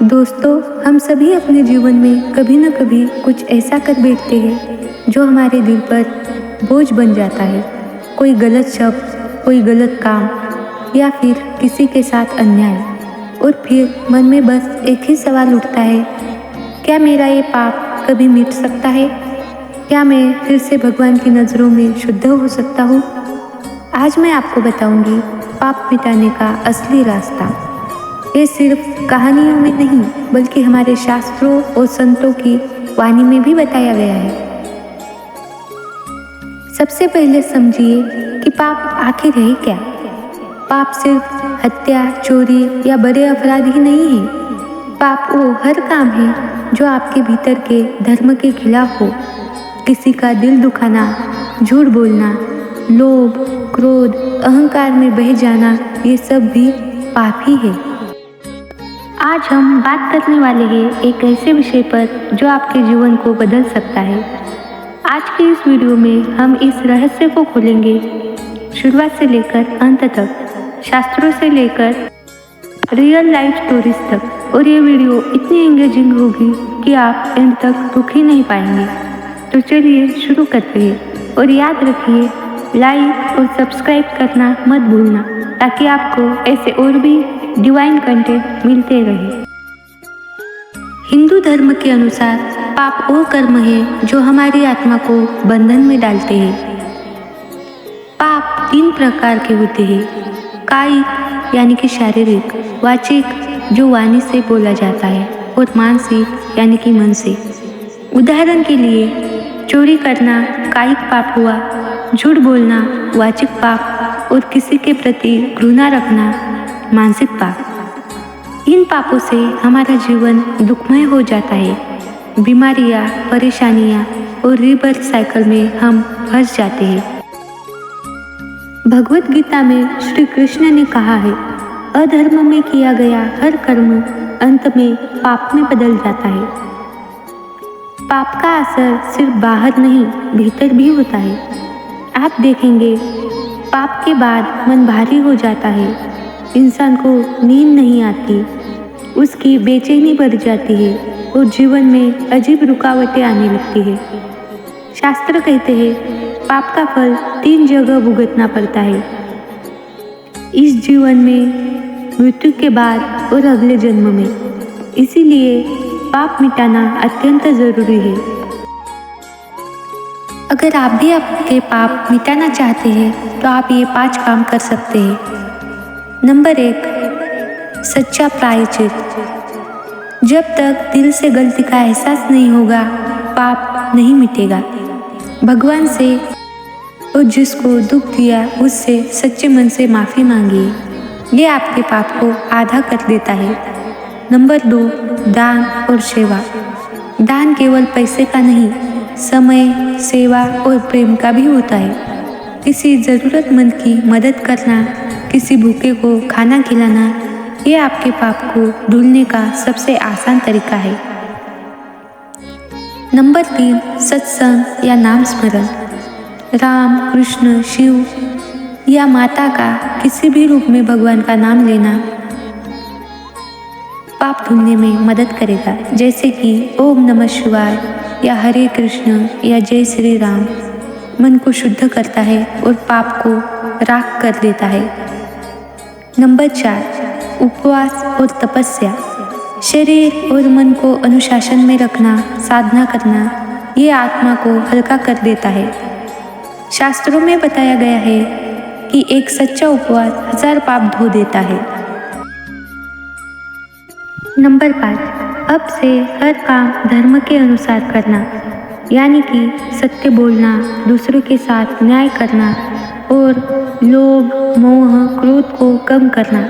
दोस्तों, हम सभी अपने जीवन में कभी न कभी कुछ ऐसा कर बैठते हैं जो हमारे दिल पर बोझ बन जाता है। कोई गलत शब्द, कोई गलत काम या फिर किसी के साथ अन्याय। और फिर मन में बस एक ही सवाल उठता है, क्या मेरा ये पाप कभी मिट सकता है? क्या मैं फिर से भगवान की नज़रों में शुद्ध हो सकता हूँ? आज मैं आपको बताऊंगी पाप मिटाने का असली रास्ता। ये सिर्फ कहानियों में नहीं बल्कि हमारे शास्त्रों और संतों की वाणी में भी बताया गया है। सबसे पहले समझिए कि पाप आखिर है क्या। पाप सिर्फ हत्या, चोरी या बड़े अपराध ही नहीं है। पाप वो हर काम है जो आपके भीतर के धर्म के खिलाफ हो। किसी का दिल दुखाना, झूठ बोलना, लोभ, क्रोध, अहंकार में बह जाना, ये सब भी पाप ही है। आज हम बात करने वाले हैं एक ऐसे विषय पर जो आपके जीवन को बदल सकता है। आज के इस वीडियो में हम इस रहस्य को खोलेंगे, शुरुआत से लेकर अंत तक, शास्त्रों से लेकर रियल लाइफ स्टोरीज तक। और ये वीडियो इतनी एंगेजिंग होगी कि आप एंड तक रुक ही नहीं पाएंगे। तो चलिए शुरू करते हैं। और याद रखिए, लाइक और सब्सक्राइब करना मत भूलना ताकि आपको ऐसे और भी डिवाइन कंटेंट मिलते रहे। हिंदू धर्म के अनुसार पाप वो कर्म है जो हमारी आत्मा को बंधन में डालते हैं। पाप 3 प्रकार के होते हैं, कायिक यानी कि शारीरिक, वाचिक जो वाणी से बोला जाता है, और मानसिक यानी कि मन से। उदाहरण के लिए चोरी करना कायिक पाप हुआ, झूठ बोलना वाचिक पाप, और किसी के प्रति घृणा रखना मानसिक पाप। इन पापों से हमारा जीवन दुखमय हो जाता है। बीमारियां, परेशानियां और रीबर्थ साइकिल में हम फंस जाते हैं। भगवत गीता में श्री कृष्ण ने कहा है, अधर्म में किया गया हर कर्म अंत में पाप में बदल जाता है। पाप का असर सिर्फ बाहर नहीं, भीतर भी होता है। आप देखेंगे, पाप के बाद मन भारी हो जाता है, इंसान को नींद नहीं आती, उसकी बेचैनी बढ़ जाती है और जीवन में अजीब रुकावटें आने लगती है। शास्त्र कहते हैं, पाप का फल 3 जगह भुगतना पड़ता है, इस जीवन में, मृत्यु के बाद और अगले जन्म में। इसीलिए पाप मिटाना अत्यंत जरूरी है। अगर आप भी आपके पाप मिटाना चाहते हैं तो आप ये 5 काम कर सकते हैं। नंबर 1, सच्चा प्रायश्चित। जब तक दिल से गलती का एहसास नहीं होगा, पाप नहीं मिटेगा। भगवान से और जिसको दुख दिया उससे सच्चे मन से माफ़ी मांगिए, ये आपके पाप को आधा कर देता है। नंबर 2, दान और सेवा। दान केवल पैसे का नहीं, समय, सेवा और प्रेम का भी होता है। किसी ज़रूरतमंद की मदद करना, किसी भूखे को खाना खिलाना, ये आपके पाप को धुलने का सबसे आसान तरीका है। नंबर 3, सत्संग या नाम स्मरण। राम, कृष्ण, शिव या माता का किसी भी रूप में भगवान का नाम लेना पाप धुलने में मदद करेगा, जैसे कि ओम नमः शिवाय या हरे कृष्ण या जय श्री राम। मन को शुद्ध करता है और पाप को राख कर देता है। नंबर 4, उपवास और तपस्या। शरीर और मन को अनुशासन में रखना, साधना करना, ये आत्मा को हल्का कर देता है। शास्त्रों में बताया गया है कि एक सच्चा उपवास 1000 पाप धो देता है। नंबर 5, अब से हर काम धर्म के अनुसार करना, यानी कि सत्य बोलना, दूसरों के साथ न्याय करना और लोभ, मोह, क्रोध को कम करना।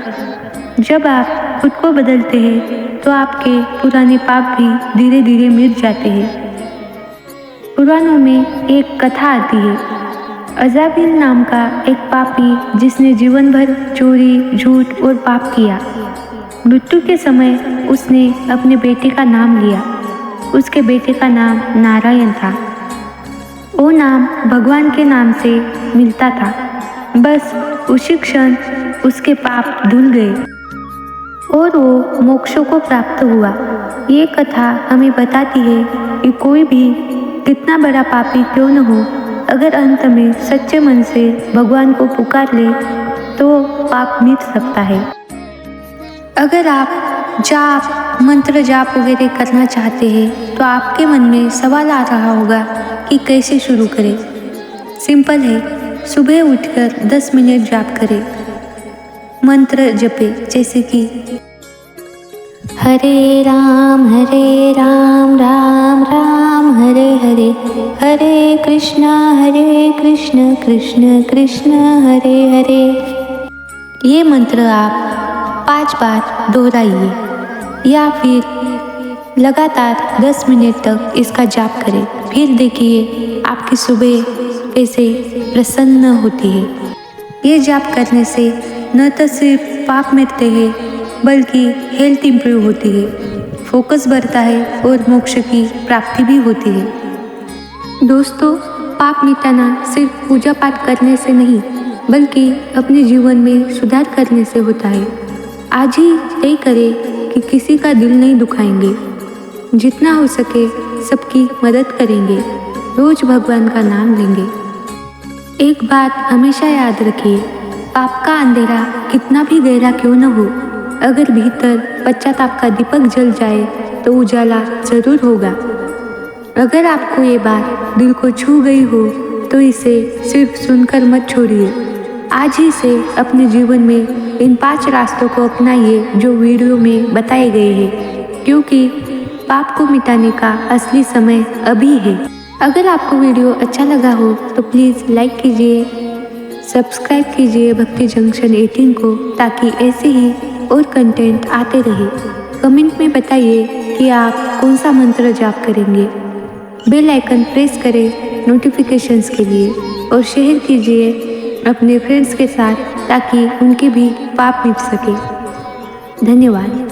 जब आप खुद को बदलते हैं तो आपके पुराने पाप भी धीरे धीरे मिट जाते हैं। पुराणों में एक कथा आती है, अजाबिल नाम का एक पापी जिसने जीवन भर चोरी, झूठ और पाप किया। मृत्यु के समय उसने अपने बेटे का नाम लिया। उसके बेटे का नाम नारायण था। वो नाम भगवान के नाम से मिलता था। बस उसी क्षण उसके पाप धुल गए। और वो मोक्षों को प्राप्त हुआ। ये कथा हमें बताती है कि कोई भी कितना बड़ा पापी क्यों न हो, अगर अंत में सच्चे मन से भगवान को पुकार ले तो पाप मिट सकता है। अगर आप जाप मंत्र जाप वगैरह करना चाहते हैं तो आपके मन में सवाल आ रहा होगा कि कैसे शुरू करें। सिंपल है, सुबह उठकर 10 मिनट जाप करें। मंत्र जपे जैसे कि हरे राम राम राम हरे हरे, हरे कृष्ण कृष्ण कृष्ण हरे हरे। ये मंत्र आप 5 बार दोहराइए या फिर लगातार 10 मिनट तक इसका जाप करें। फिर देखिए आपकी सुबह कैसे प्रसन्न होती है। ये जाप करने से न तो सिर्फ पाप मिटते हैं बल्कि हेल्थ इंप्रूव होती है, फोकस बढ़ता है और मोक्ष की प्राप्ति भी होती है। दोस्तों, पाप मिटाना सिर्फ पूजा पाठ करने से नहीं बल्कि अपने जीवन में सुधार करने से होता है। आज ही तय करें कि किसी का दिल नहीं दुखाएंगे, जितना हो सके सबकी मदद करेंगे, रोज भगवान का नाम लेंगे। एक बात हमेशा याद रखिए, पाप का अंधेरा कितना भी गहरा क्यों न हो, अगर भीतर पश्चाताप का दीपक जल जाए तो उजाला जरूर होगा। अगर आपको ये बात दिल को छू गई हो तो इसे सिर्फ सुनकर मत छोड़िए। आज ही से अपने जीवन में इन 5 रास्तों को अपनाइए जो वीडियो में बताए गए हैं, क्योंकि पाप को मिटाने का असली समय अभी है। अगर आपको वीडियो अच्छा लगा हो तो प्लीज़ लाइक कीजिए, सब्सक्राइब कीजिए भक्ति जंक्शन 18 को, ताकि ऐसे ही और कंटेंट आते रहे। कमेंट में बताइए कि आप कौन सा मंत्र जाप करेंगे। बेल आइकन प्रेस करें नोटिफिकेशंस के लिए और शेयर कीजिए अपने फ्रेंड्स के साथ ताकि उनके भी पाप मिट सके। धन्यवाद।